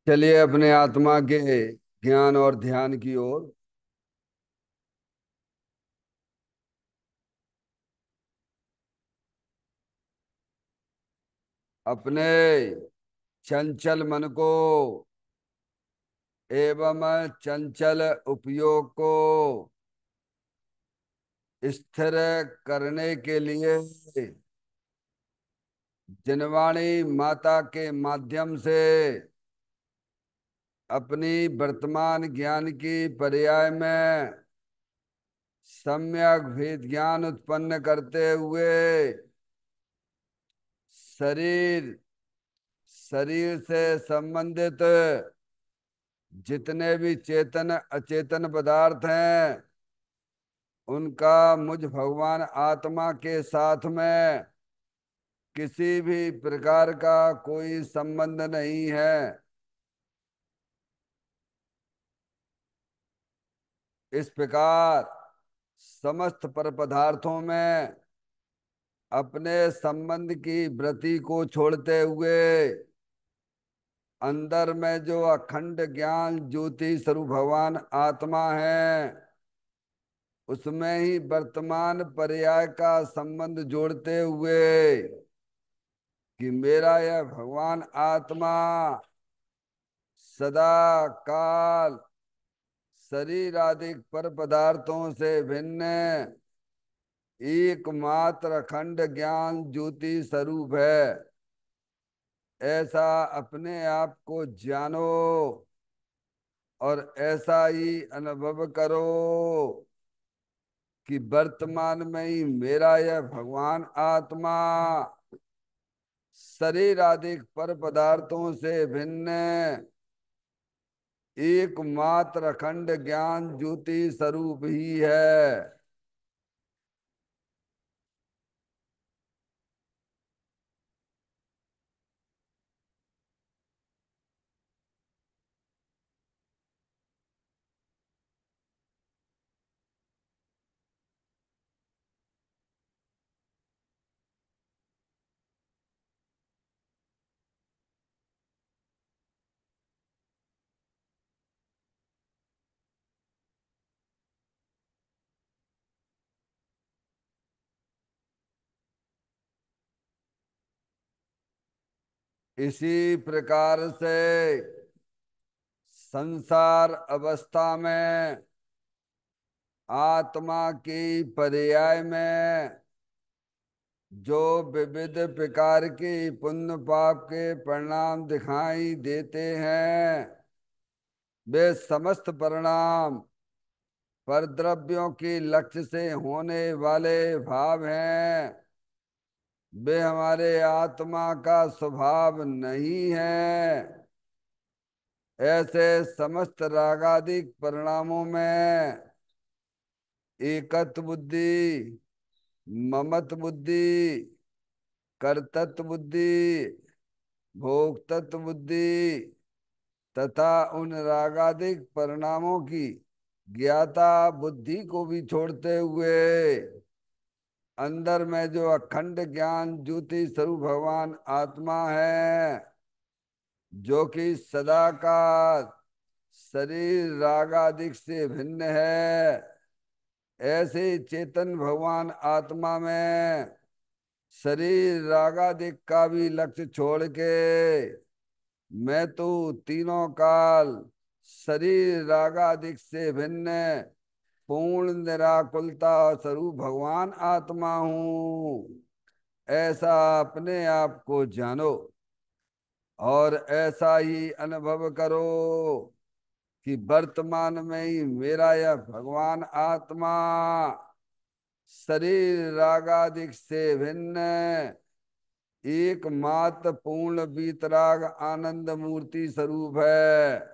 चलिए अपने आत्मा के ज्ञान और ध्यान की ओर। अपने चंचल मन को एवं चंचल उपयोग को स्थिर करने के लिए जिनवाणी माता के माध्यम से अपनी वर्तमान ज्ञान की पर्याय में सम्यक भेद ज्ञान उत्पन्न करते हुए शरीर शरीर से संबंधित जितने भी चेतन अचेतन पदार्थ हैं उनका मुझ भगवान आत्मा के साथ में किसी भी प्रकार का कोई संबंध नहीं है। इस प्रकार समस्त पर पदार्थों में अपने संबंध की वृत्ति को छोड़ते हुए अंदर में जो अखंड ज्ञान ज्योति स्वरूप भगवान आत्मा है उसमें ही वर्तमान पर्याय का संबंध जोड़ते हुए कि मेरा यह भगवान आत्मा सदा काल शरीर आदि पर पदार्थों से भिन्न एकमात्र अखंड ज्ञान ज्योति स्वरूप है। ऐसा अपने आप को जानो और ऐसा ही अनुभव करो कि वर्तमान में ही मेरा यह भगवान आत्मा शरीर आदि पर पदार्थों से भिन्न एकमात्र अखंड ज्ञान ज्योति स्वरूप ही है। इसी प्रकार से संसार अवस्था में आत्मा की पर्याय में जो विविध प्रकार के पुण्य पाप के परिणाम दिखाई देते हैं वे समस्त परिणाम पर द्रव्यों के लक्ष्य से होने वाले भाव हैं। वे हमारे आत्मा का स्वभाव नहीं है। ऐसे समस्त रागादिक परिणामों में एकत्व बुद्धि, ममत्व बुद्धि, कर्तृत्व बुद्धि, भोक्तृत्व बुद्धि तथा उन रागादिक परिणामों की ज्ञाता बुद्धि को भी छोड़ते हुए अंदर में जो अखंड ज्ञान ज्योति स्वरूप भगवान आत्मा है जो कि सदा का शरीर रागादिक से भिन्न है। ऐसे चेतन भगवान आत्मा में शरीर रागादिक का भी लक्ष्य छोड़ के मैं तो तीनों काल शरीर रागादिक से भिन्न पूर्ण निराकुलता स्वरूप भगवान आत्मा हूँ। ऐसा अपने आप को जानो और ऐसा ही अनुभव करो कि वर्तमान में ही मेरा यह भगवान आत्मा शरीर रागादिक से भिन्न एकमात्र पूर्ण वीतराग आनंद मूर्ति स्वरूप है।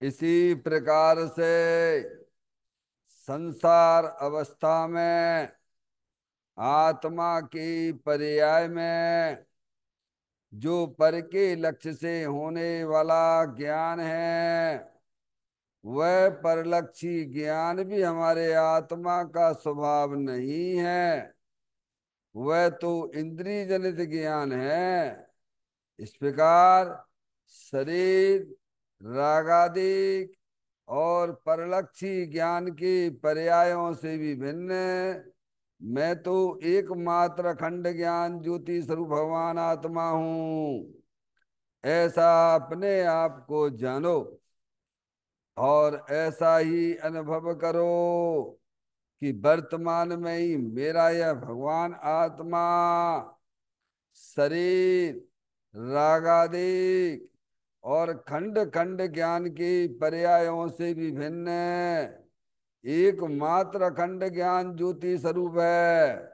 इसी प्रकार से संसार अवस्था में आत्मा की पर्याय में जो पर के लक्ष्य से होने वाला ज्ञान है, वह परलक्षी ज्ञान भी हमारे आत्मा का स्वभाव नहीं है। वह तो इंद्रिय जनित ज्ञान है। इस प्रकार शरीर रागादिक और परलक्षी ज्ञान के पर्यायों से भी भिन्न मैं तो एकमात्र अखंड ज्ञान ज्योति स्वरूप भगवान आत्मा हूं, ऐसा अपने आप को जानो और ऐसा ही अनुभव करो कि वर्तमान में ही मेरा यह भगवान आत्मा शरीर रागादिक और खंड खंड ज्ञान के पर्यायों से भी भिन्न एकमात्र अखंड ज्ञान ज्योति स्वरूप है।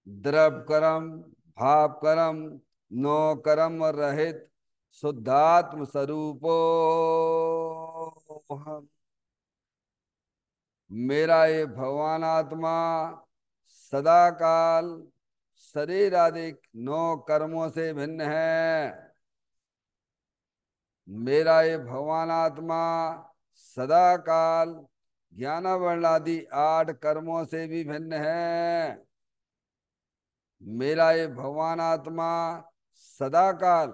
द्रव कर्म भाव कर्म नो कर्म रहित शुद्धात्म स्वरूपो हम। मेरा ये भगवान आत्मा सदा काल शरीर आदि नौ कर्मों से भिन्न है। मेरा ये भगवान आत्मा सदा काल ज्ञान वर्ण आदि 8 कर्मों से भी भिन्न है। मेरा ये भगवान आत्मा सदा काल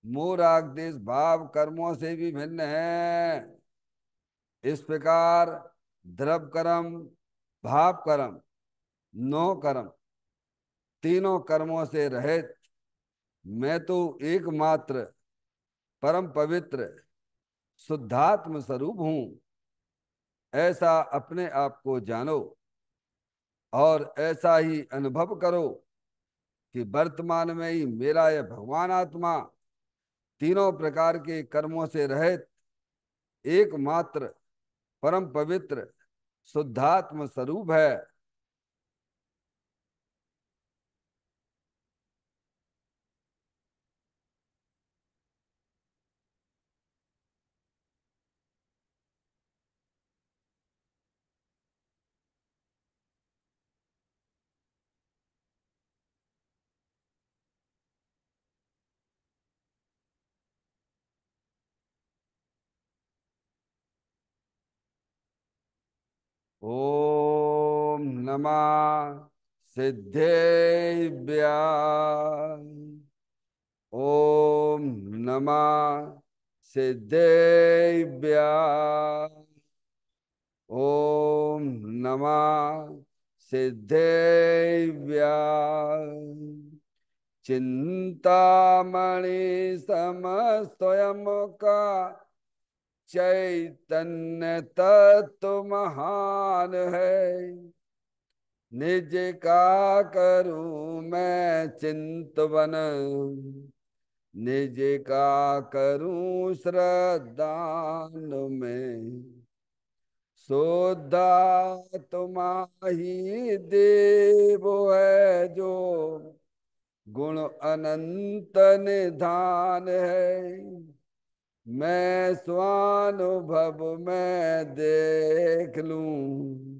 मोह राग देश भाव कर्मों से भी भिन्न है। इस प्रकार द्रव कर्म भाव कर्म नौ कर्म तीनों कर्मों से रहित मैं तो एकमात्र परम पवित्र शुद्धात्म स्वरूप हूं, ऐसा अपने आप को जानो और ऐसा ही अनुभव करो कि वर्तमान में ही मेरा यह भगवान आत्मा तीनों प्रकार के कर्मों से रहित एकमात्र परम पवित्र शुद्धात्म स्वरूप है। ओम नमः सिद्धेभ्य। ओम नमः सिद्धेभ्य। ओम नमः सिद्धेभ्य। चिंतामणि समस्वयं का चैतन्य तत्व महान है। निज का करूं मैं चिंतवन, निज का करूं श्रद्धान में। शुद्धा तुम्हारी देव है जो गुण अनंत निधान है। मैं स्वानुभव में देख लूं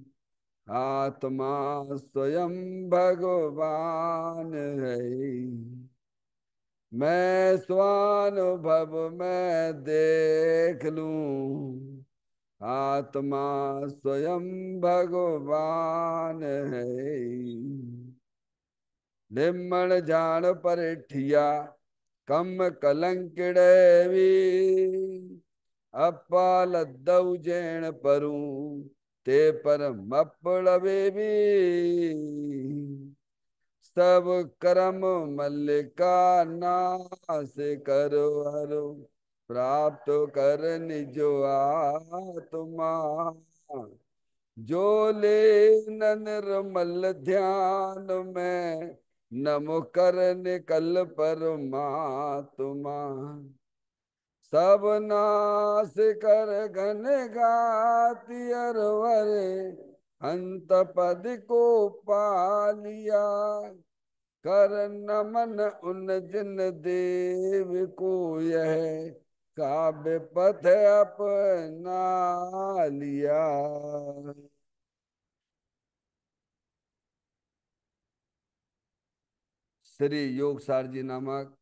आत्मा स्वयं भगवान है। मैं स्वानुभव में देख लूं आत्मा स्वयं भगवान है। निम्मण जान परिठिया कम कलंकिड़े भी अपालद्दऊ जैन परू ते पर मपड़वे भी। सब कर्म मल्लिका नाश करो हरो, प्राप्त कर निजो आत्मा। जो ले निर्मल ध्यान में, नमो कर निकल परमात्मा। सब नाश कर घन गाति अरवर, अंत पद को पालिया। कर नमन उन जिन देव को, यह काव्य पथ अपना लिया। श्री योग सारजी नामक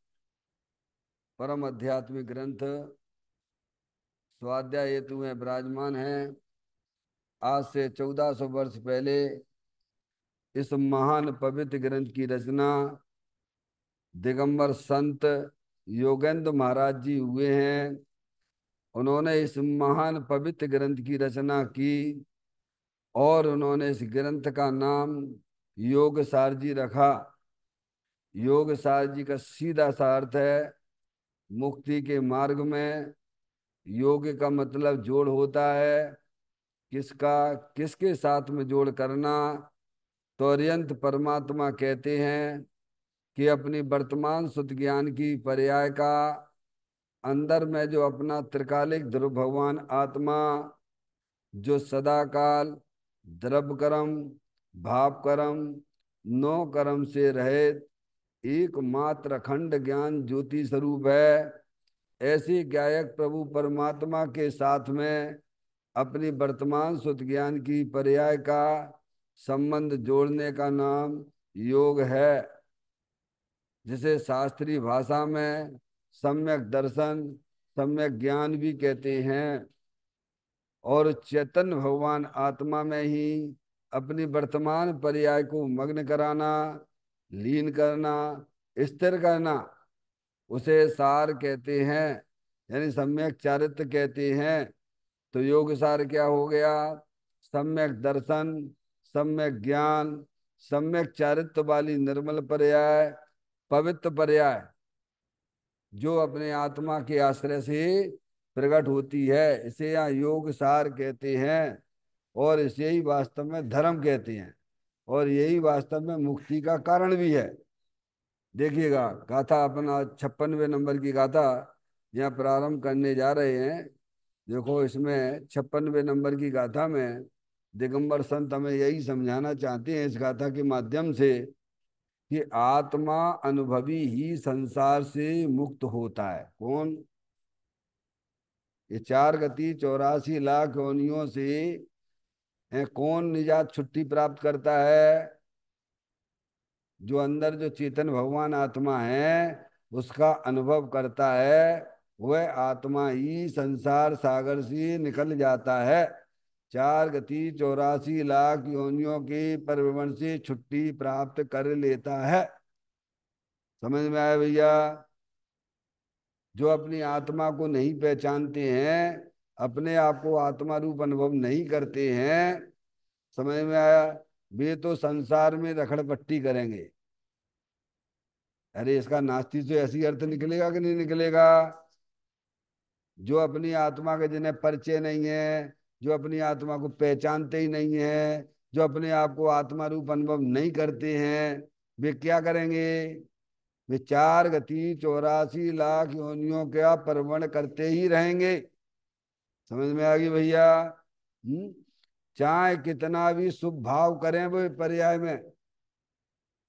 परम आध्यात्मिक ग्रंथ स्वाध्याय हेतु में विराजमान है। आज से 1400 वर्ष पहले इस महान पवित्र ग्रंथ की रचना दिगंबर संत योगेंद्र महाराज जी हुए हैं। उन्होंने इस महान पवित्र ग्रंथ की रचना की और उन्होंने इस ग्रंथ का नाम योग सारजी रखा। योग सारजी का सीधा सा अर्थ है मुक्ति के मार्ग में। योग का मतलब जोड़ होता है। किसका किसके साथ में जोड़ करना? तो अर्यंत परमात्मा कहते हैं कि अपनी वर्तमान शुद्ध ज्ञान की पर्याय का अंदर में जो अपना त्रिकालिक ध्रुव भगवान आत्मा, जो सदा काल द्रव्य कर्म भाव कर्म नो कर्म से रहित एकमात्र अखंड ज्ञान ज्योति स्वरूप है। ऐसे गायक प्रभु परमात्मा के साथ में अपनी वर्तमान शुद्ध ज्ञान की पर्याय का संबंध जोड़ने का नाम योग है, जिसे शास्त्रीय भाषा में सम्यक दर्शन सम्यक ज्ञान भी कहते हैं। और चैतन्य भगवान आत्मा में ही अपनी वर्तमान पर्याय को मग्न कराना, लीन करना, स्थिर करना, उसे सार कहते हैं, यानी सम्यक चारित्र कहते हैं। तो योग सार क्या हो गया? सम्यक दर्शन, सम्यक ज्ञान, सम्यक चारित्र वाली निर्मल पर्याय, पवित्र पर्याय, जो अपने आत्मा के आश्रय से प्रकट होती है, इसे यहाँ योग सार कहते हैं। और इसे ही वास्तव में धर्म कहते हैं और यही वास्तव में मुक्ति का कारण भी है। देखिएगा गाथा अपना 56वें नंबर की गाथा यहाँ प्रारंभ करने जा रहे हैं। देखो इसमें 56वें नंबर की गाथा में दिगंबर संत हमें यही समझाना चाहते हैं इस गाथा के माध्यम से कि आत्मा अनुभवी ही संसार से मुक्त होता है। कौन? ये 4 गति 84 लाख योनियों से कौन निजात छुट्टी प्राप्त करता है? जो अंदर जो चेतन भगवान आत्मा है उसका अनुभव करता है, वह आत्मा ही संसार सागर से निकल जाता है। 4 गति 84 लाख योनियों के परिभ्रमण से छुट्टी प्राप्त कर लेता है। समझ में आया भैया? जो अपनी आत्मा को नहीं पहचानते हैं, अपने आप को आत्मा रूप अनुभव नहीं करते हैं, समझ में आया, वे तो संसार में रखड़पट्टी करेंगे। अरे इसका नास्ती से ऐसी अर्थ निकलेगा कि नहीं निकलेगा? जो अपनी आत्मा के जिन्हें परिचय नहीं है, जो अपनी आत्मा को पहचानते ही नहीं है, जो अपने आप को आत्मा रूप अनुभव नहीं करते हैं, वे क्या करेंगे? वे 4 गति 84 लाख योनियों का परवण करते ही रहेंगे। समझ में आ गई भैया? चाहे कितना भी शुभ भाव करें वो पर्याय में,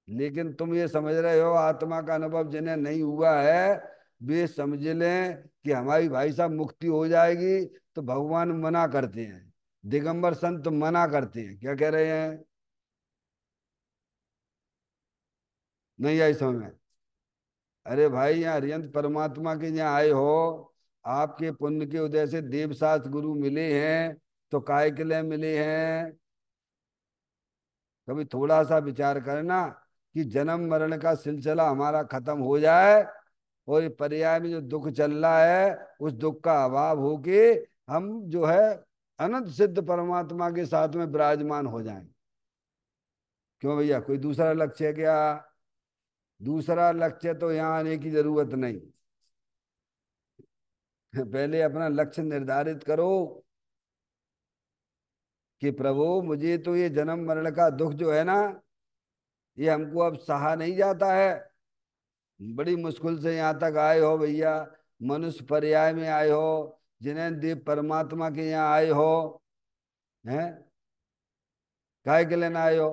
लेकिन तुम ये समझ रहे हो आत्मा का अनुभव जिन्हें नहीं हुआ है, वे समझ लें कि हमारी भाई साहब मुक्ति हो जाएगी, तो भगवान मना करते हैं, दिगंबर संत मना करते हैं। क्या कह रहे हैं? नहीं आई समझ में? अरे भाई यहाँ हरियंत परमात्मा के यहाँ आए हो, आपके पुण्य के उदय से देवशास्त्र गुरु मिले हैं, तो काय के लिए मिले हैं? कभी थोड़ा सा विचार करना कि जन्म मरण का सिलसिला हमारा खत्म हो जाए और ये पर्याय में जो दुख चल रहा है उस दुख का अभाव होके हम जो है अनंत सिद्ध परमात्मा के साथ में विराजमान हो जाएं। क्यों भैया, कोई दूसरा लक्ष्य है क्या? दूसरा लक्ष्य तो यहाँ आने की जरूरत नहीं। पहले अपना लक्ष्य निर्धारित करो कि प्रभु मुझे तो ये जन्म मरण का दुख जो है ना, ये हमको अब सहा नहीं जाता है। बड़ी मुश्किल से यहाँ तक आए हो भैया, मनुष्य पर्याय में आए हो, जिन्हें देव परमात्मा के यहाँ आए हो, हैं? काहे के लेना आए हो?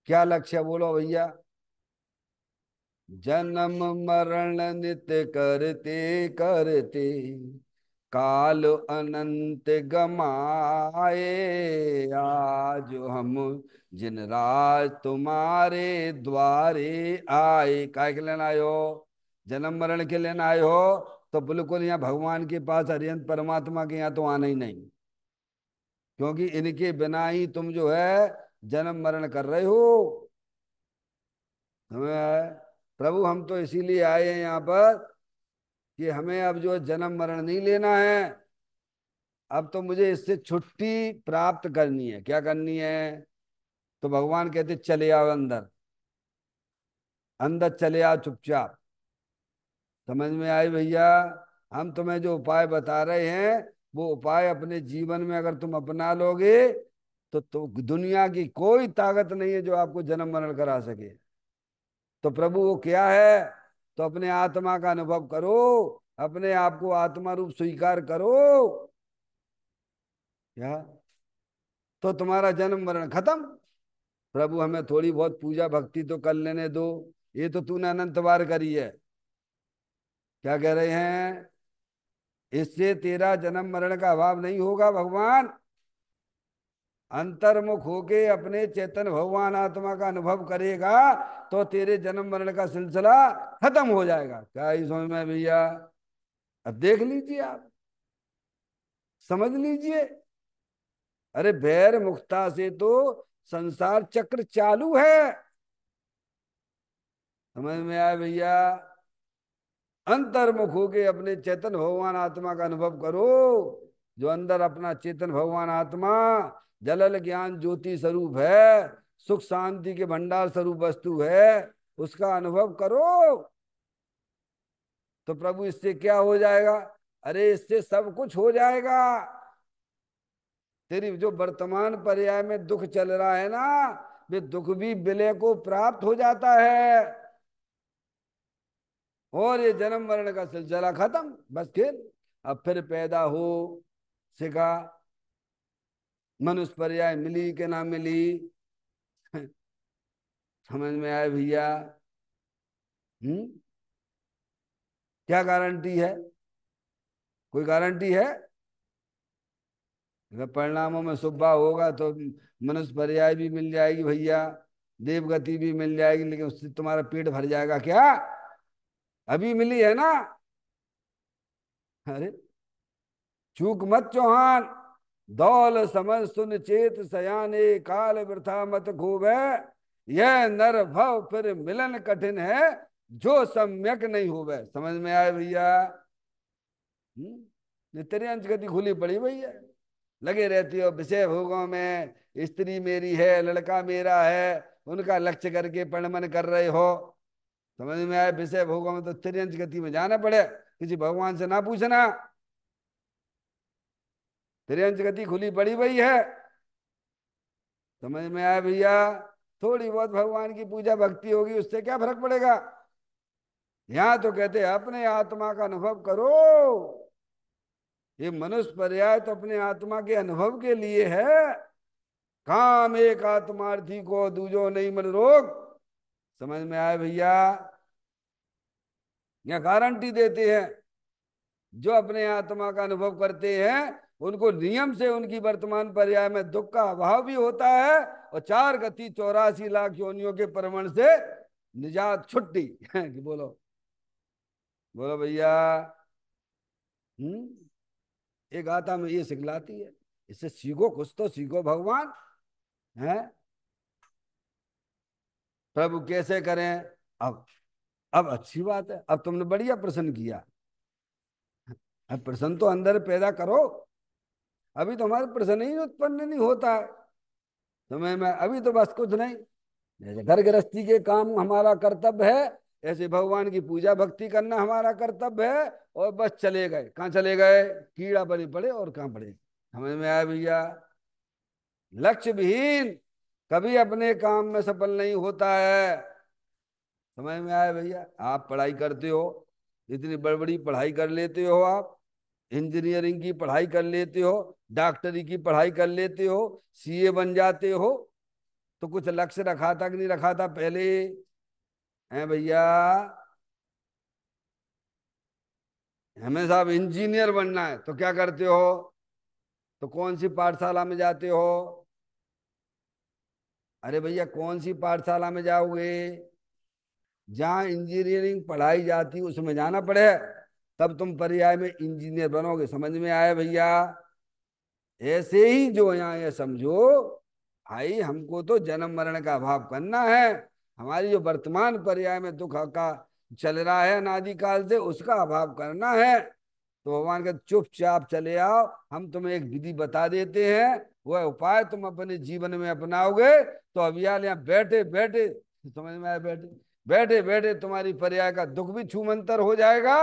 क्या लक्ष्य बोलो भैया? जन्म मरण नित्य करते करते काल अनंत गमाए, आज हम जिन राज तुम्हारे द्वारे आए। काय के लेना आए हो? जन्म मरण के लेना आए हो? तो बिल्कुल यहाँ भगवान के पास, हरिहंत परमात्मा के यहाँ तो आना ही नहीं, क्योंकि इनके बिना ही तुम जो है जन्म मरण कर रहे हो। हमें प्रभु, हम तो इसीलिए आए हैं यहाँ पर कि हमें अब जो जन्म मरण नहीं लेना है। अब तो मुझे इससे छुट्टी प्राप्त करनी है। क्या करनी है? तो भगवान कहते चले आओ अंदर, अंदर चले आओ चुपचाप। समझ में आई भैया? हम तुम्हें जो उपाय बता रहे हैं, वो उपाय अपने जीवन में अगर तुम अपना लोगे तो दुनिया की कोई ताकत नहीं है जो आपको जन्म मरण करा सके। तो प्रभु वो क्या है? तो अपने आत्मा का अनुभव करो, अपने आप को आत्मा रूप स्वीकार करो। क्या? तो तुम्हारा जन्म मरण खत्म। प्रभु हमें थोड़ी बहुत पूजा भक्ति तो कर लेने दो। ये तो तूने अनंत बार करी है। क्या कह रहे हैं? इससे तेरा जन्म मरण का अभाव नहीं होगा। भगवान अंतर्मुख होके अपने चेतन भगवान आत्मा का अनुभव करेगा तो तेरे जन्म मरण का सिलसिला खत्म हो जाएगा। क्या ही समझ में भैया? अब देख लीजिए, आप समझ लीजिए। अरे बैर मुक्ता से तो संसार चक्र चालू है। समझ में आया भैया? अंतर्मुख होके अपने चेतन भगवान आत्मा का अनुभव करो। जो अंदर अपना चेतन भगवान आत्मा जलल ज्ञान ज्योति स्वरूप है, सुख शांति के भंडार स्वरूप वस्तु है, उसका अनुभव करो। तो प्रभु इससे क्या हो जाएगा? अरे इससे सब कुछ हो जाएगा। तेरी जो वर्तमान पर्याय में दुख चल रहा है ना, वे दुख भी विलय को प्राप्त हो जाता है, और ये जन्म मरण का सिलसिला खत्म। बस फिर पैदा हो सिखा। मनुष्य पर्याय मिली कि ना मिली? समझ में आए भैया? हम्म? क्या गारंटी है? कोई गारंटी है? अगर परिणामों में सुबह होगा तो मनुष्य पर्याय भी मिल जाएगी भैया, देवगति भी मिल जाएगी, लेकिन उससे तुम्हारा पेट भर जाएगा क्या? अभी मिली है ना। अरे चूक मत चौहान, दौल समझ सुन चेत सयाने, काल वृथा मत खूबे, यह नर भव फिर मिलन कठिन है, जो सम्यक नहीं होवे। समझ में आए भैया? ये तेरी अंश गति खुली पड़ी भैया। लगे रहती हो विषय भोगों में, स्त्री मेरी है, लड़का मेरा है, उनका लक्ष्य करके परिणमन कर रहे हो। समझ में आए? विषय भोगों में तो तेरी अंश गति में जाना पड़े, किसी भगवान से ना पूछना। तेरी अंश गति खुली पड़ी हुई है। समझ में आया भैया? थोड़ी बहुत भगवान की पूजा भक्ति होगी, उससे क्या फर्क पड़ेगा? यहां तो कहते हैं अपने आत्मा का अनुभव करो। ये मनुष्य पर्याय तो अपने आत्मा के अनुभव के लिए है। काम एक आत्मार्थी को दूजो नहीं मन रोग। समझ में आया भैया? या गारंटी देते हैं जो अपने आत्मा का अनुभव करते हैं, उनको नियम से उनकी वर्तमान पर्याय में दुख का अभाव भी होता है, और 4 गति 84 लाख योनियों के परमण से निजात छुट्टी। कि बोलो, बोलो भैया। एक गाथा में ये सिखलाती है, इससे सीखो, कुछ तो सीखो भगवान है। प्रभु कैसे करें? अब अब अच्छी बात है, अब तुमने बढ़िया प्रश्न किया। अब प्रश्न तो अंदर पैदा करो। अभी तो हमारे प्रश्न ही उत्पन्न नहीं होता है समय में, अभी तो बस कुछ नहीं, जैसे घर गृहस्थी के काम हमारा कर्तव्य है, ऐसे भगवान की पूजा भक्ति करना हमारा कर्तव्य है। और बस चले गए, कहाँ चले गए, कीड़ा बने पड़े और कहाँ पड़े। समझ में आया भैया? लक्ष्य विहीन कभी अपने काम में सफल नहीं होता है। समझ में आया भैया? आप पढ़ाई करते हो, इतनी बड़ी बड़ी पढ़ाई कर लेते हो आप, इंजीनियरिंग की पढ़ाई कर लेते हो, डॉक्टरी की पढ़ाई कर लेते हो, सीए बन जाते हो, तो कुछ लक्ष्य रखा था कि नहीं रखा था पहले? है भैया? हमें साहब इंजीनियर बनना है तो क्या करते हो? तो कौन सी पाठशाला में जाते हो? अरे भैया कौन सी पाठशाला में जाओगे? जहाँ इंजीनियरिंग पढ़ाई जाती उसमें जाना पड़े, तब तुम पर्याय में इंजीनियर बनोगे। समझ में आया भैया? ऐसे ही जो यहाँ ये समझो, भाई हमको तो जन्म मरण का अभाव करना है। हमारी जो वर्तमान पर्याय में दुख का चल रहा है अनादिकाल से, उसका अभाव करना है। तो भगवान का चुपचाप चले आओ, हम तुम्हें एक विधि बता देते हैं, वह उपाय तुम अपने जीवन में अपनाओगे तो अभियाल यहाँ बैठे बैठे, समझ में आया, बैठे बैठे बैठे तुम्हारी पर्याय का दुख भी छूमंतर हो जाएगा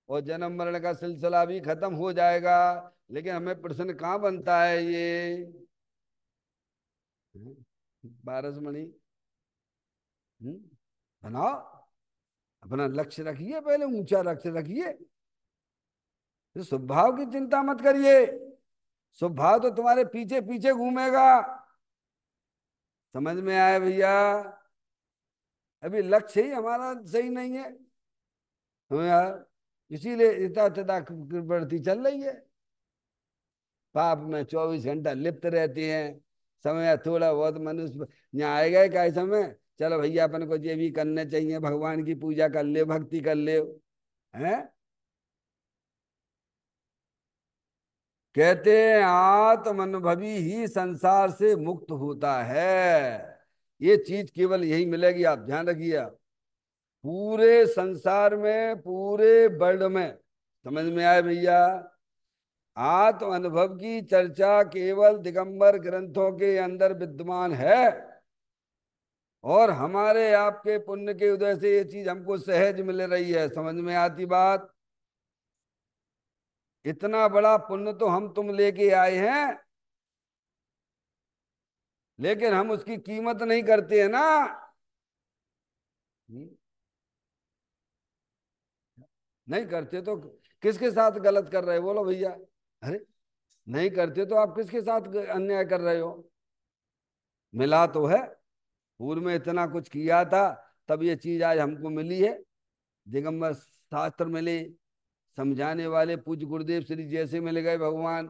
और जन्म मरण का सिलसिला भी खत्म हो जाएगा। लेकिन हमें प्रश्न कहाँ बनता है ये? पारसमणि, बनाओ, अपना लक्ष्य रखिए, पहले ऊंचा लक्ष्य रखिए। तो स्वभाव की चिंता मत करिए, स्वभाव तो तुम्हारे पीछे पीछे घूमेगा। समझ में आया भैया? अभी लक्ष्य ही हमारा सही नहीं है, हमें यार, इसीलिए इतना तदा बढ़ती चल रही है। पाप में 24 घंटा लिप्त रहते हैं। समय थोड़ा बहुत मनुष्य यहाँ आएगा क्या समय, चलो भैया अपन को ये भी करने चाहिए, भगवान की पूजा कर ले, भक्ति कर ले, हैं? कहते हैं आत्मनुभवी ही संसार से मुक्त होता है। ये चीज केवल यही मिलेगी, आप ध्यान रखिए। पूरे संसार में, पूरे वर्ल्ड में, समझ में आए भैया? आत्म अनुभव की चर्चा केवल दिगंबर ग्रंथों के अंदर विद्यमान है। और हमारे आपके पुण्य के उदय से ये चीज हमको सहज मिल रही है। समझ में आती बात? इतना बड़ा पुण्य तो हम तुम लेके आए हैं, लेकिन हम उसकी कीमत नहीं करते हैं ना। नहीं करते तो किसके साथ गलत कर रहे हो, बोलो भैया? अरे नहीं करते तो आप किसके साथ अन्याय कर रहे हो? मिला तो है, पूर्व में इतना कुछ किया था, तब ये चीज आज हमको मिली है। दिगंबर शास्त्र मिले, समझाने वाले पूज्य गुरुदेव श्री जैसे मिल गए भगवान।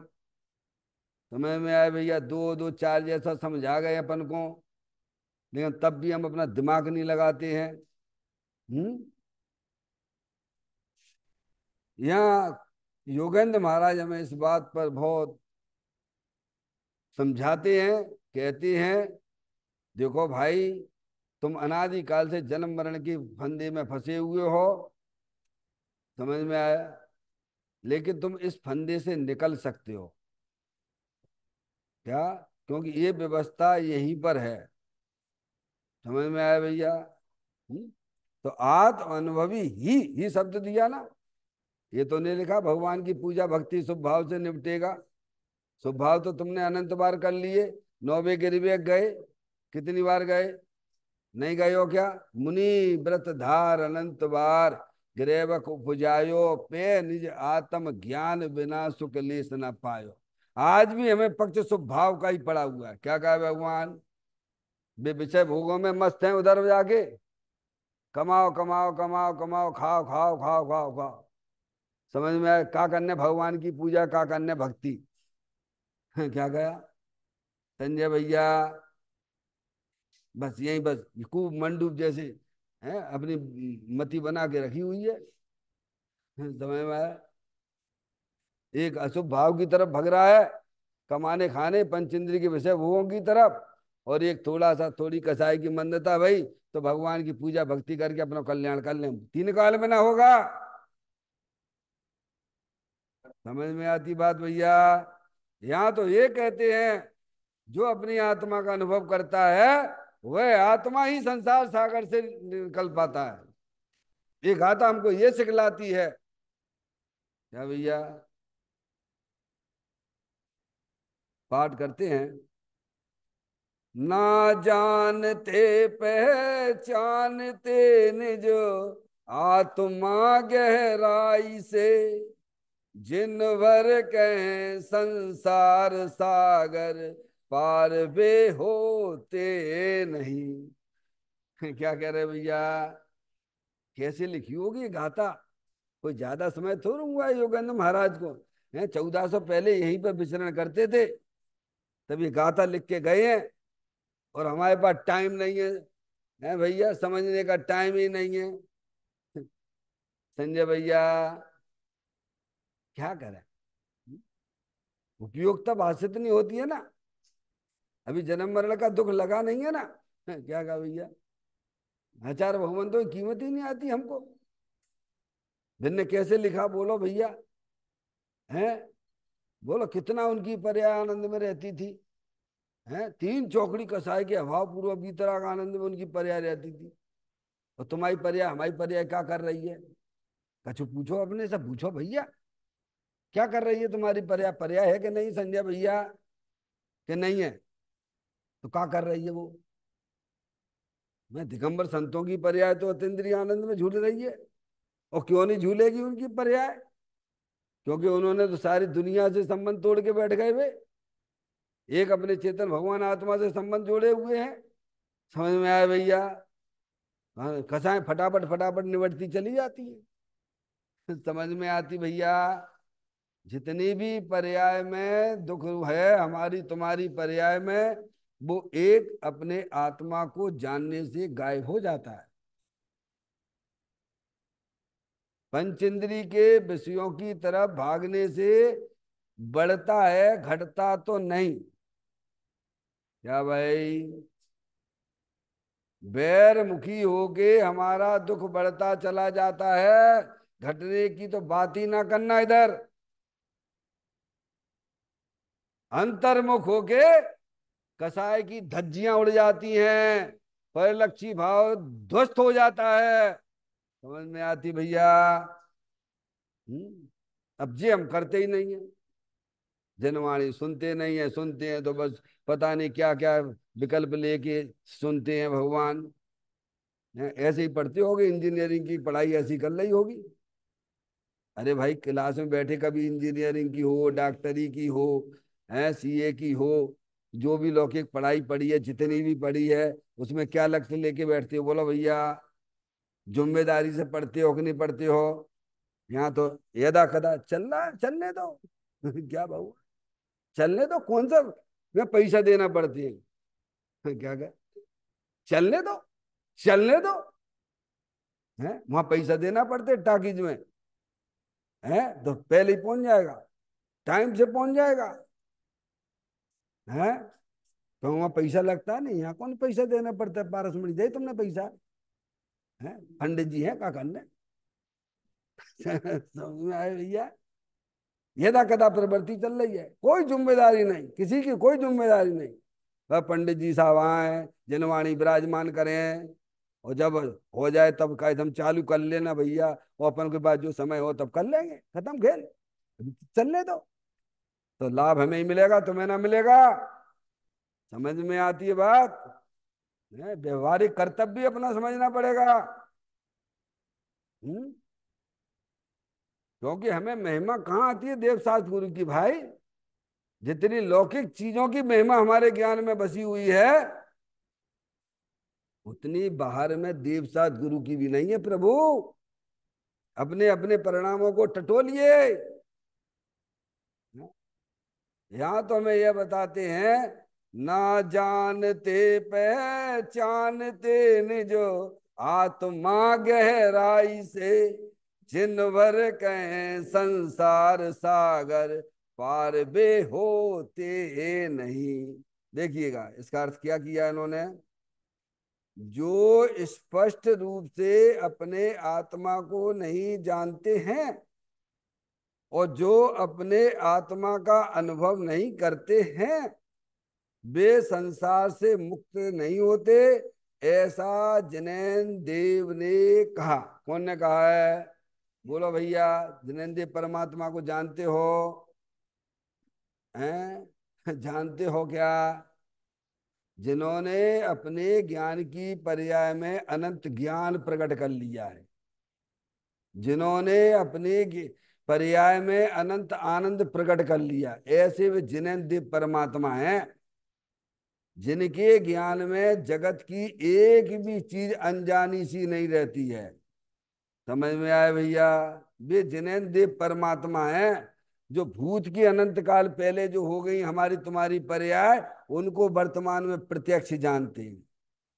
समझ में आए भैया? दो दो चार जैसा समझा गए अपन को, लेकिन तब भी हम अपना दिमाग नहीं लगाते हैं। हम्म। यहाँ योगेंद्र महाराज हमें इस बात पर बहुत समझाते हैं, कहते हैं देखो भाई, तुम अनादिकाल से जन्म मरण की फंदे में फंसे हुए हो। समझ में आया? लेकिन तुम इस फंदे से निकल सकते हो क्या? क्योंकि ये व्यवस्था यहीं पर है। समझ में आया भैया? हम्म? तो आत्म अनुभवी ही शब्द दिया ना, ये तो नहीं लिखा भगवान की पूजा भक्ति स्वभाव से निपटेगा। स्वभाव तो तुमने अनंत बार कर लिए, 9वें गिरवे गए, कितनी बार गए? नहीं गए हो क्या? मुनि व्रत धार अनंत बार, गिरेवक उपजायो पे निज आत्म ज्ञान बिना सुख लेस न पायो। आज भी हमें पक्ष स्वभाव का ही पड़ा हुआ है। क्या कहा भगवान? वे विषय भोगों में मस्त हैं, उधर जाके कमाओ कमाओ कमाओ कमाओ, खाओ खाओ खाओ खाओ खाओ। समझ में आया? क्या करने भगवान की पूजा, क्या करने भक्ति? क्या कहा संजय भैया? बस यही, बस खूब मंडूक जैसे है, अपनी मति बना के रखी हुई है। समझ में आया? एक अशुभ भाव की तरफ भग रहा है, कमाने खाने पंचेंद्रिय के विषय भोगों की तरफ, और एक थोड़ा सा थोड़ी कसाई की मंदता भाई, तो भगवान की पूजा भक्ति करके अपना कल्याण कर लें, तीन काल में ना होगा। समझ में आती बात भैया? यहाँ तो ये कहते हैं, जो अपनी आत्मा का अनुभव करता है वह आत्मा ही संसार सागर से निकल पाता है। ये गाथा हमको ये सिखलाती है। क्या भैया, पाठ करते हैं। ना जानते पहचानते निज आत्मा गहराई से, जिन भर कहें संसार सागर पार वे होते नहीं। क्या कह रहे भैया, कैसे लिखी होगी ये गाथा? कोई ज्यादा समय थोड़ा हुआ है योगेंद्र महाराज को। है 1400 पहले यहीं पर विचरण करते थे, तभी गाथा लिख के गए हैं। और हमारे पास टाइम नहीं है, है भैया, समझने का टाइम ही नहीं है। संजय भैया, क्या करें? उपयोगिता भाषित नहीं होती है ना। अभी जन्म मरण का दुख लगा नहीं है ना। क्या कहा भैया, आचार्य भगवंतों की कीमत ही नहीं आती हमको। जिनने कैसे लिखा बोलो भैया, हैं? बोलो कितना उनकी पर्याय आनंद में रहती थी। हैं, 3 चौकड़ी कसाई के अभाव पूर्वक वितराग आनंद में उनकी पर्याय रहती थी। और तुम्हारी पर्याय हमारी पर्याय क्या कर रही है? कछु पूछो, अपने से पूछो भैया, क्या कर रही है तुम्हारी पर्याय? पर्याय है कि नहीं संजय भैया, कि नहीं है? तो क्या कर रही है वो? मैं दिगंबर संतों की पर्याय तो अतीन्द्रिय आनंद में झूल रही है। और क्यों नहीं झूलेगी उनकी पर्याय? क्योंकि उन्होंने तो सारी दुनिया से संबंध तोड़ के बैठ गए वे। एक अपने चेतन भगवान आत्मा से संबंध जोड़े हुए हैं। समझ में आया भैया? हाँ, कसाएं फटाफट फटाफट निबटती चली जाती है। समझ में आती भैया? जितनी भी पर्याय में दुख है हमारी तुम्हारी पर्याय में, वो एक अपने आत्मा को जानने से गायब हो जाता है। पंचेंद्री के विषयों की तरफ भागने से बढ़ता है, घटता तो नहीं। क्या भाई, बैर मुखी होके हमारा दुख बढ़ता चला जाता है। घटने की तो बात ही ना करना इधर। अंतर्मुख होके कसाय की धज्जियां उड़ जाती हैं, परिलक्षी भाव ध्वस्त हो जाता है। समझ में आती भैया? अब जे हम करते ही नहीं है। जनवाणी सुनते नहीं है, सुनते हैं तो बस पता नहीं क्या क्या विकल्प लेके सुनते हैं भगवान। ऐसे ही पढ़ते होगे, इंजीनियरिंग की पढ़ाई ऐसी कर रही होगी। अरे भाई, क्लास में बैठे कभी इंजीनियरिंग की हो, डॉक्टरी की हो, है सीए की हो, जो भी लौकिक पढ़ाई पढ़ी है, जितनी भी पढ़ी है, उसमें क्या लक्ष्य लेके बैठते हो बोलो भैया? जिम्मेदारी से पढ़ते हो कि नहीं पढ़ते हो? यहाँ तो यदा कदा चल रहा है, चलने दो। क्या भाऊ, चलने दो कौन सा में पैसा देना पड़ती है? क्या क्या, चलने दो, चलने दो। है वहां पैसा देना पड़ते टाकीज में, है तो पहले ही पहुंच जाएगा, टाइम से पहुंच जाएगा। है तो वहां पैसा लगता नहीं, यहाँ कौन पैसा देना पड़ता है? 12 मिनट दे तुमने पैसा, है पंडित जी है क्या करने? समझ में आए भैया? यदा कदा प्रवृत्ति चल रही है, कोई जिम्मेदारी नहीं, किसी की कोई जिम्मेदारी नहीं। वह पंडित जी साहब आए, जनवाणी विराजमान करें, और जब हो जाए तब एकदम चालू कर लेना भैया, और अपन के पास जो समय हो तब कर लेंगे, खत्म खेल, चलने दो। तो लाभ हमें ही मिलेगा, तुम्हें ना मिलेगा। समझ में आती है बात? व्यवहारिक कर्तव्य अपना समझना पड़ेगा। हम्म? क्योंकि हमें महिमा कहाँ आती है देव शास्त्र गुरु की भाई? जितनी लौकिक चीजों की महिमा हमारे ज्ञान में बसी हुई है, उतनी बाहर में देव शास्त्र गुरु की भी नहीं है प्रभु। अपने अपने परिणामों को टटोलिए। यहां तो हमें यह बताते हैं, ना जानते पहचानते निजो आत्मा गहराई से, जिन भर कहें संसार सागर पार बे होते नहीं। देखिएगा इसका अर्थ क्या किया इन्होंने। जो स्पष्ट रूप से अपने आत्मा को नहीं जानते हैं, और जो अपने आत्मा का अनुभव नहीं करते हैं, वे संसार से मुक्त नहीं होते, ऐसा जिनेन्द्र देव ने कहा। कौन ने कहा है? बोलो भैया। जिनेन्द्र देव परमात्मा को जानते हो? हैं? जानते हो क्या? जिन्होंने अपने ज्ञान की पर्याय में अनंत ज्ञान प्रकट कर लिया है, जिन्होंने अपने पर्याय में अनंत आनंद प्रकट कर लिया, ऐसे वे जिनेन्द्र देव परमात्मा हैं, जिनके ज्ञान में जगत की एक भी चीज अनजानी सी नहीं रहती है। समझ में आए भैया? वे जिनेन्द्र देव परमात्मा हैं, जो भूत की अनंत काल पहले जो हो गई हमारी तुम्हारी पर्याय, उनको वर्तमान में प्रत्यक्ष जानते हैं।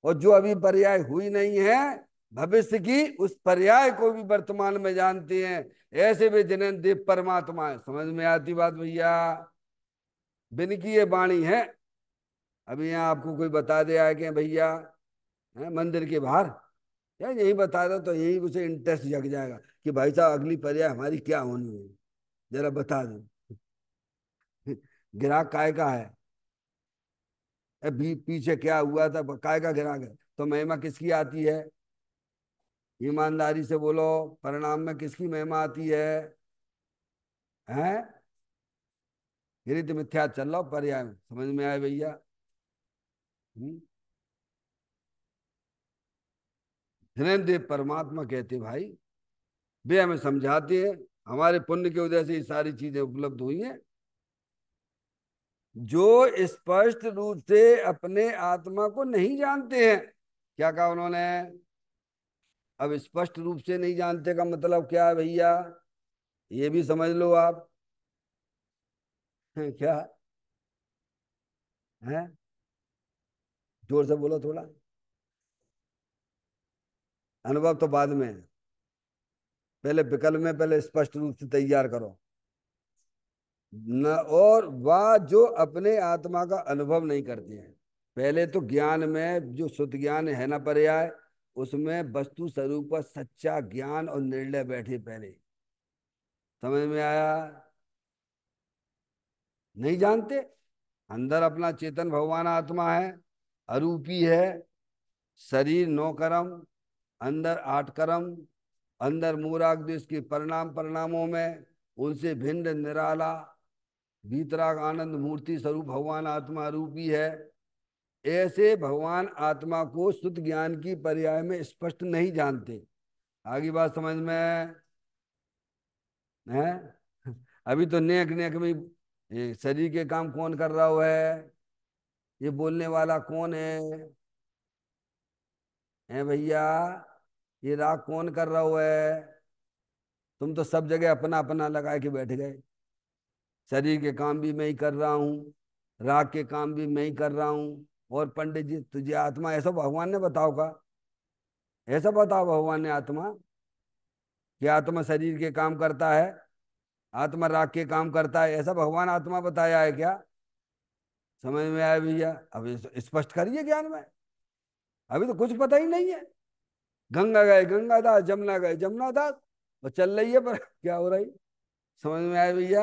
और जो अभी पर्याय हुई नहीं है, भविष्य की उस पर्याय को भी वर्तमान में जानते हैं। ऐसे वे जिनेन्द्र देव परमात्मा है। समझ में आती बात भैया? बिन की ये वाणी है। अभी यहाँ आपको कोई बता दे आए कि भैया है मंदिर के बाहर, यार यही बता दो तो यही उसे इंटरेस्ट जग जाएगा कि भाई साहब अगली पर्याय हमारी क्या होनी है, जरा बता दो। ग्राहक काय का है? अभी पीछे क्या हुआ था, काय का ग्राहक है? तो महिमा किसकी आती है? ईमानदारी से बोलो, परिणाम में किसकी महिमा आती है? हैं? गिरित मिथ्या चल रहा हो पर्याय में। समझ में आए भैया? हम्म? धीरेन्द्र देव परमात्मा कहते भाई, वे हमें समझाते हैं। हमारे पुण्य के वजह से ये सारी चीजें उपलब्ध हुई हैं। जो स्पष्ट रूप से अपने आत्मा को नहीं जानते हैं। क्या कहा उन्होंने? अब स्पष्ट रूप से नहीं जानते का मतलब क्या है भैया? ये भी समझ लो आप। क्या है? जोर से बोलो थोड़ा। अनुभव तो बाद में है, पहले विकल्प में पहले स्पष्ट रूप से तैयार करो न। और वह जो अपने आत्मा का अनुभव नहीं करते हैं। पहले तो ज्ञान में जो शुद्ध ज्ञान है ना पर्याय, उसमें वस्तु स्वरूप का सच्चा ज्ञान और निर्णय बैठे पहले। समझ में आया? नहीं जानते। अंदर अपना चेतन भगवान आत्मा है, अरूपी है। शरीर 9 कर्म, अंदर 8 कर्म, अंदर मूराग देश के परिणाम परिणामों में उनसे भिन्न निराला वीतराग आनंद मूर्ति स्वरूप भगवान आत्मा रूपी है। ऐसे भगवान आत्मा को शुद्ध ज्ञान की पर्याय में स्पष्ट नहीं जानते। आगे बात समझ में है? अभी तो नेक नेक में ये शरीर के काम कौन कर रहा हुआ है? ये बोलने वाला कौन है भैया? ये राग कौन कर रहा हुआ है? तुम तो सब जगह अपना अपना लगा के बैठ गए। शरीर के काम भी मैं ही कर रहा हूँ, राग के काम भी मैं ही कर रहा हूँ। और पंडित जी तुझे आत्मा, ऐसा भगवान ने बताओ का? ऐसा बताओ भगवान ने आत्मा, कि आत्मा शरीर के काम करता है, आत्मा राग के काम करता है, ऐसा भगवान आत्मा बताया है क्या? समझ में आया भैया? अब स्पष्ट करिए ज्ञान में। अभी तो कुछ पता ही नहीं है। गंगा गए गंगादास, जमुना गए जमुनादास, और चल रही है पर क्या हो रही? समझ में आया भैया?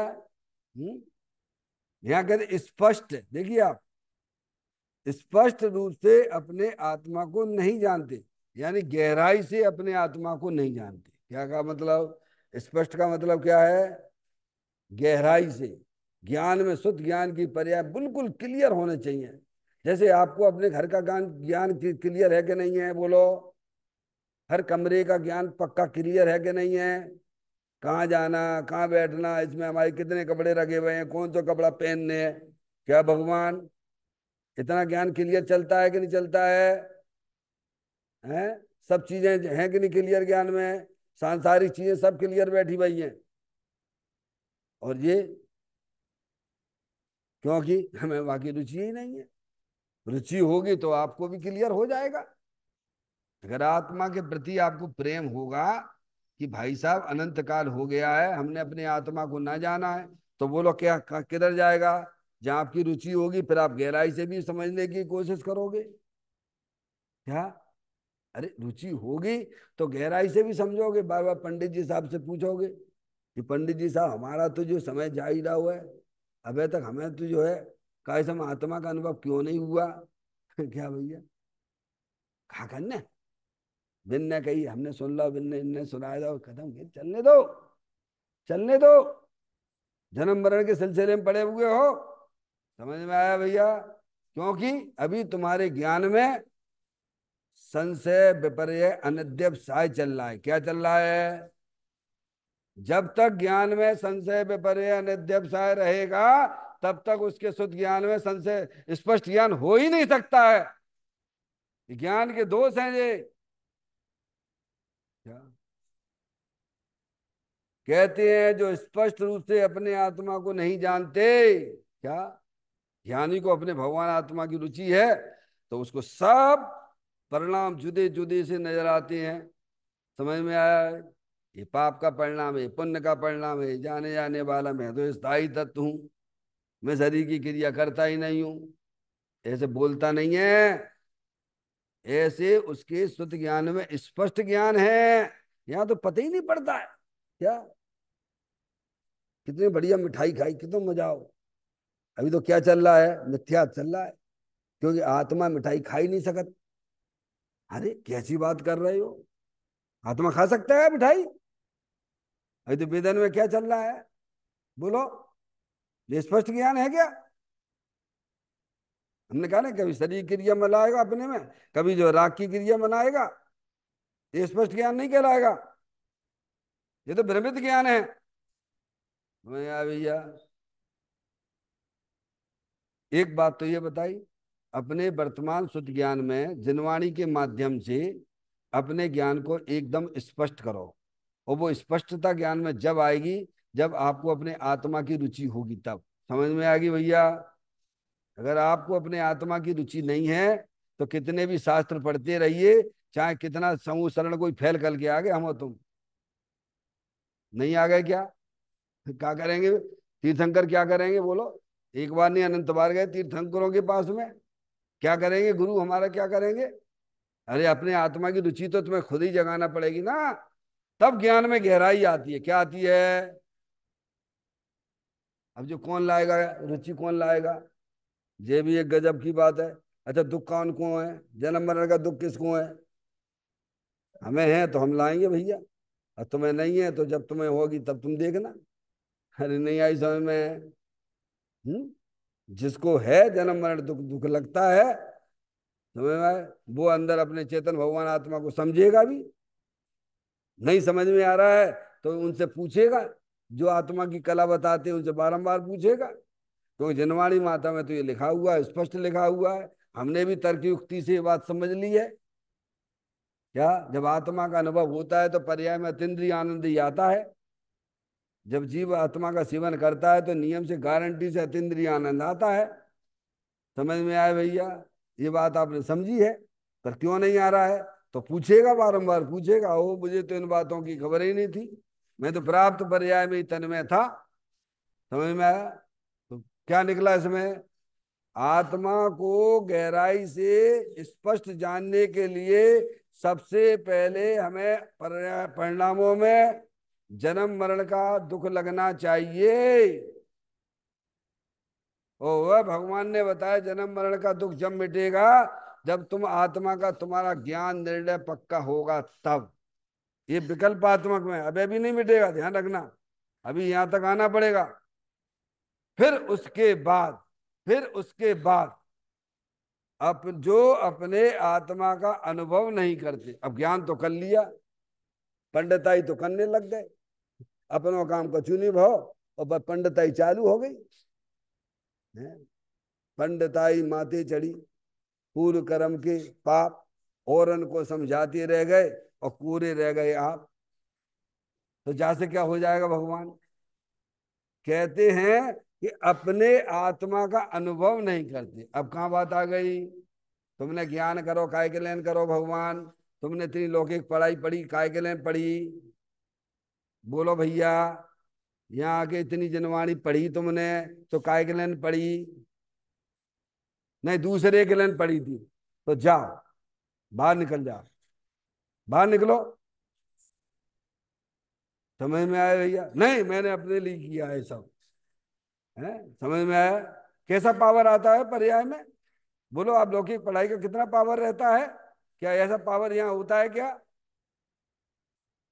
यहाँ कहते स्पष्ट, देखिए आप, स्पष्ट रूप से अपने आत्मा को नहीं जानते, यानी गहराई से अपने आत्मा को नहीं जानते। क्या का मतलब? स्पष्ट का मतलब क्या है? गहराई से। ज्ञान में शुद्ध ज्ञान की पर्याय बिल्कुल क्लियर होने चाहिए। जैसे आपको अपने घर का ज्ञान ज्ञान क्लियर है कि नहीं है? बोलो। हर कमरे का ज्ञान पक्का क्लियर है कि नहीं है? कहाँ जाना, कहाँ बैठना, इसमें हमारे कितने कपड़े रखे हुए हैं, कौन सा कपड़ा पहनने हैं, क्या भगवान, इतना ज्ञान क्लियर चलता है कि नहीं चलता है? हैं? सब चीजें हैं कि नहीं क्लियर ज्ञान में? सांसारिक चीजें सब क्लियर बैठी हुई हैं। और ये क्योंकि हमें वहां की रुचि ही नहीं है। रुचि होगी तो आपको भी क्लियर हो जाएगा। अगर आत्मा के प्रति आपको प्रेम होगा कि भाई साहब अनंत काल हो गया है, हमने अपने आत्मा को ना जाना है, तो बोलो क्या किधर जाएगा? जहां आपकी रुचि होगी, फिर आप गहराई से भी समझने की कोशिश करोगे। क्या? अरे रुचि होगी तो गहराई से भी समझोगे। बार बार पंडित जी साहब से पूछोगे कि पंडित जी साहब हमारा तो जो समय जा ही रहा हुआ है, अबे तक हमें तो जो है का ऐसा आत्मा का अनुभव क्यों नहीं हुआ? क्या भैया, खा करने बिन ने कही, हमने सुन लो, बिन ने इनने सुनाया दो, खत्म किया, चलने दो, चलने दो, जन्म मरण के सिलसिले में पड़े हुए हो। समझ में आया भैया? क्योंकि अभी तुम्हारे ज्ञान में संशय विपर्य अनिध्यवसाय चल रहा है। क्या चल रहा है? जब तक ज्ञान में संशय विपर्य अनिध्यवसाय रहेगा, तब तक उसके शुद्ध ज्ञान में संशय स्पष्ट ज्ञान हो ही नहीं सकता है। ज्ञान के दोष हैं ये। क्या कहते हैं? जो स्पष्ट रूप से अपने आत्मा को नहीं जानते, क्या ज्ञानी को अपने भगवान आत्मा की रुचि है, तो उसको सब परिणाम जुदे जुदे से नजर आते हैं। समझ में आया है? ये पाप का परिणाम है, पुण्य का परिणाम है, जाने जाने वाला मैं तो स्थायी तत्व हूं, मैं शरीर की क्रिया करता ही नहीं हूं, ऐसे बोलता नहीं है। ऐसे उसके शुद्ध ज्ञान में स्पष्ट ज्ञान है। यहाँ तो पता ही नहीं पड़ता है। क्या कितनी बढ़िया मिठाई खाई, कितना मजा आओ। अभी तो क्या चल रहा है? मिथ्या चल रहा है, क्योंकि आत्मा मिठाई खा ही नहीं सकत। अरे कैसी बात कर रहे हो? आत्मा खा सकता है मिठाई? अभी तो वेदन में क्या चल रहा है? बोलो, ये स्पष्ट ज्ञान है क्या? हमने कहा ना, कभी शरीर क्रिया मनाएगा अपने में, कभी जो राग की क्रिया मनाएगा, ये स्पष्ट ज्ञान नहीं कहलाएगा, ये तो भ्रमित ज्ञान है। मैं भैया एक बात तो ये बताई, अपने वर्तमान शुद्ध ज्ञान में जिनवाणी के माध्यम से अपने ज्ञान को एकदम स्पष्ट करो। और वो स्पष्टता ज्ञान में जब आएगी, जब आपको अपने आत्मा की रुचि होगी, तब समझ में आएगी भैया। अगर आपको अपने आत्मा की रुचि नहीं है, तो कितने भी शास्त्र पढ़ते रहिए, चाहे कितना समूह शरण कोई फैल करके आ गए, हम और तुम नहीं आ गए, क्या क्या करेंगे? तीर्थंकर क्या करेंगे बोलो? एक बार नहीं अनंत बार गए तीर्थंकरों के पास में। क्या करेंगे गुरु हमारा, क्या करेंगे? अरे अपने आत्मा की रुचि तो तुम्हें खुद ही जगाना पड़ेगी ना, तब ज्ञान में गहराई आती है। क्या आती है? अब जो कौन लाएगा, रुचि कौन लाएगा? ये भी एक गजब की बात है। अच्छा, दुख कौन को है? जन्म मरण का दुख किसको है? हमें है तो हम लाएंगे भैया, और तुम्हें नहीं है तो जब तुम्हें होगी तब तुम देखना। अरे नहीं आई समझ में? जिसको है जन्म मरण दुख, दुख लगता है, समझ में, वो अंदर अपने चेतन भगवान आत्मा को समझेगा भी। नहीं समझ में आ रहा है तो उनसे पूछेगा, जो आत्मा की कला बताते हैं उनसे बारंबार पूछेगा। क्योंकि जनवाणी माता में तो ये लिखा हुआ है, स्पष्ट लिखा हुआ है। हमने भी तर्क युक्ति से ये बात समझ ली है। क्या जब आत्मा का अनुभव होता है तो पर्याय में अतीन्द्रिय आनंद ही आता है। जब जीव आत्मा का सेवन करता है तो नियम से, गारंटी से अतीन्द्रिय आनंद आता है। समझ में आया भैया? ये बात आपने समझी है? पर क्यों नहीं आ रहा है? तो पूछेगा, बारंबार पूछेगा। ओ मुझे तो इन बातों की खबर ही नहीं थी, मैं तो प्राप्त पर्याय में ही तन्मय था। समझ में आया? तो क्या निकला इसमें? आत्मा को गहराई से स्पष्ट जानने के लिए सबसे पहले हमें परिणामों में जन्म मरण का दुख लगना चाहिए। ओ वह भगवान ने बताया, जन्म मरण का दुख जब मिटेगा, जब तुम आत्मा का, तुम्हारा ज्ञान निर्णय पक्का होगा तब। ये विकल्पात्मक में अभी भी नहीं मिटेगा, ध्यान रखना। अभी यहां तक आना पड़ेगा। फिर उसके बाद, फिर उसके बाद जो अपने आत्मा का अनुभव नहीं करते, अब ज्ञान तो कर लिया, पंडिताई तो करने लग गए, अपनों काम को चुनी भाव, और बस पंडिताई चालू हो गई है। पंडिताई माथे चढ़ी, पूर्व कर्म के पाप और उनको समझाते रह गए, और पूरे रह गए आप। तो जैसे क्या हो जाएगा? भगवान कहते हैं कि अपने आत्मा का अनुभव नहीं करते। अब कहां बात आ गई? तुमने ज्ञान करो, काय के लेन करो भगवान? तुमने त्रिलौकिक पढ़ाई पढ़ी, काय के लेन पढ़ी? बोलो भैया, यहाँ आके इतनी जनवाणी पढ़ी तुमने, तो काय के लेन पढ़ी? नहीं, दूसरे के लेन पढ़ी थी। तो जाओ, बाहर निकल जाओ, बाहर निकलो। समझ में आया भैया? नहीं, मैंने अपने लिए किया है सब, है समझ में आया? कैसा पावर आता है पर्याय में? बोलो, आप लौकिक पढ़ाई का कितना पावर रहता है? क्या ऐसा पावर यहाँ होता है क्या?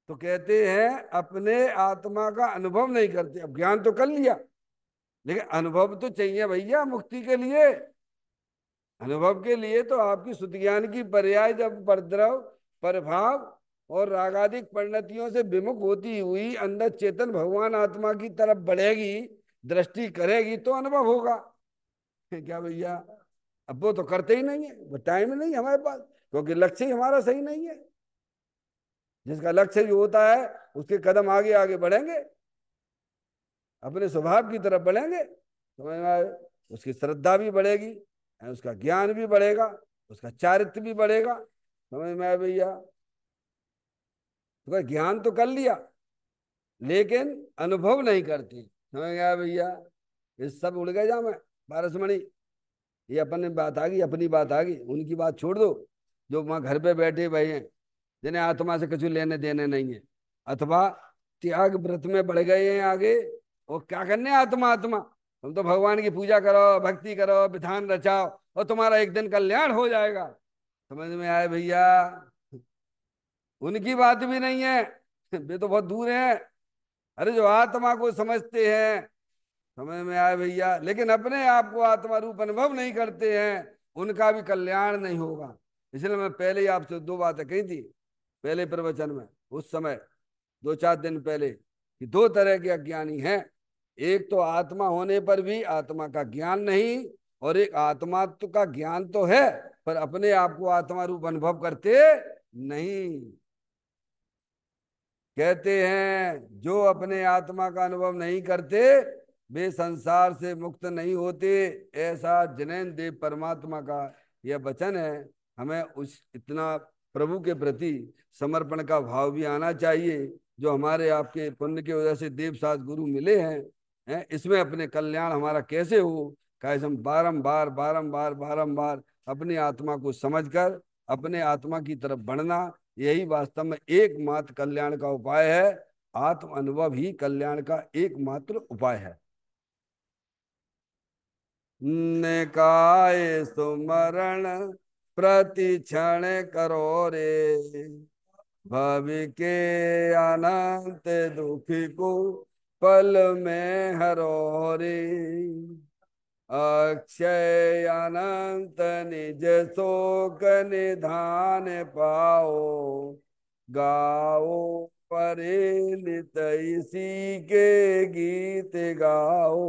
तो कहते हैं अपने आत्मा का अनुभव नहीं करते। अब ज्ञान तो कर लिया, लेकिन अनुभव तो चाहिए भैया मुक्ति के लिए। अनुभव के लिए तो आपकी श्रुति ज्ञान की पर्याय जब परद्रव, प्रभाव और रागादिक परिणतियों से विमुख होती हुई अंदर चेतन भगवान आत्मा की तरफ बढ़ेगी, दृष्टि करेगी, तो अनुभव होगा। क्या भैया? अब वो तो करते ही नहीं है, वो टाइम नहीं है हमारे पास, क्योंकि लक्ष्य ही हमारा सही नहीं है। जिसका लक्ष्य जो होता है उसके कदम आगे आगे बढ़ेंगे, अपने स्वभाव की तरफ बढ़ेंगे, समझ में आए? उसकी श्रद्धा भी बढ़ेगी, उसका ज्ञान भी बढ़ेगा, उसका चारित्र्य भी बढ़ेगा। समझ में आए भैया? तो ज्ञान तो कर लिया, लेकिन अनुभव नहीं करती। समझ में आया भैया? ये सब उड़ गए जा मैं पारसमणि। ये अपन बात आ गई, अपनी बात आ गई, उनकी बात छोड़ दो। जो वहां घर पे बैठे भाई हैं, जिन्हें आत्मा से कुछ लेने देने नहीं है, अथवा त्याग व्रत में बढ़ गए हैं आगे, और क्या करने आत्मा आत्मा। तुम तो भगवान की पूजा करो, भक्ति करो, विधान रचाओ, और तुम्हारा एक दिन कल्याण हो जाएगा। समझ में आए भैया? उनकी बात भी नहीं है, वे तो बहुत दूर हैं। अरे जो आत्मा को समझते हैं, समझ में आए भैया, लेकिन अपने आप को आत्मा रूप अनुभव नहीं करते हैं, उनका भी कल्याण नहीं होगा। इसलिए मैं पहले ही आपसे दो बातें कही थी पहले प्रवचन में, उस समय 2-4 दिन पहले, कि दो तरह के अज्ञानी हैं। एक तो आत्मा होने पर भी आत्मा का ज्ञान नहीं, और एक आत्मा तो का ज्ञान तो है, पर अपने आप को आत्मा रूप अनुभव करते नहीं। कहते हैं जो अपने आत्मा का अनुभव नहीं करते वे संसार से मुक्त नहीं होते। ऐसा जिनेन्द्र देव परमात्मा का यह वचन है। हमें उस इतना प्रभु के प्रति समर्पण का भाव भी आना चाहिए, जो हमारे आपके पुण्य के वजह से देव सास गुरु मिले हैं, इसमें अपने कल्याण हमारा कैसे हो, कैसे हम बारंबार बारंबार बारंबार अपनी आत्मा को समझकर अपने आत्मा की तरफ बढ़ना, यही वास्तव में एकमात्र कल्याण का उपाय है। आत्म अनुभव ही कल्याण का एकमात्र उपाय है। निकाय सुमरण प्रति क्षण करो रे, भवि के अनंत दुख को पल में हरो रे। अक्षय अनंत निज शोक निधान पाओ, गाओ परे नित इसी के गीत गाओ।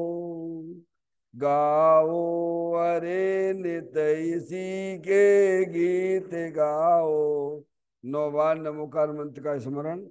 गाओ अरे नित इसी के गीत गाओ। 9 बार नमोकार मंत्र का स्मरण।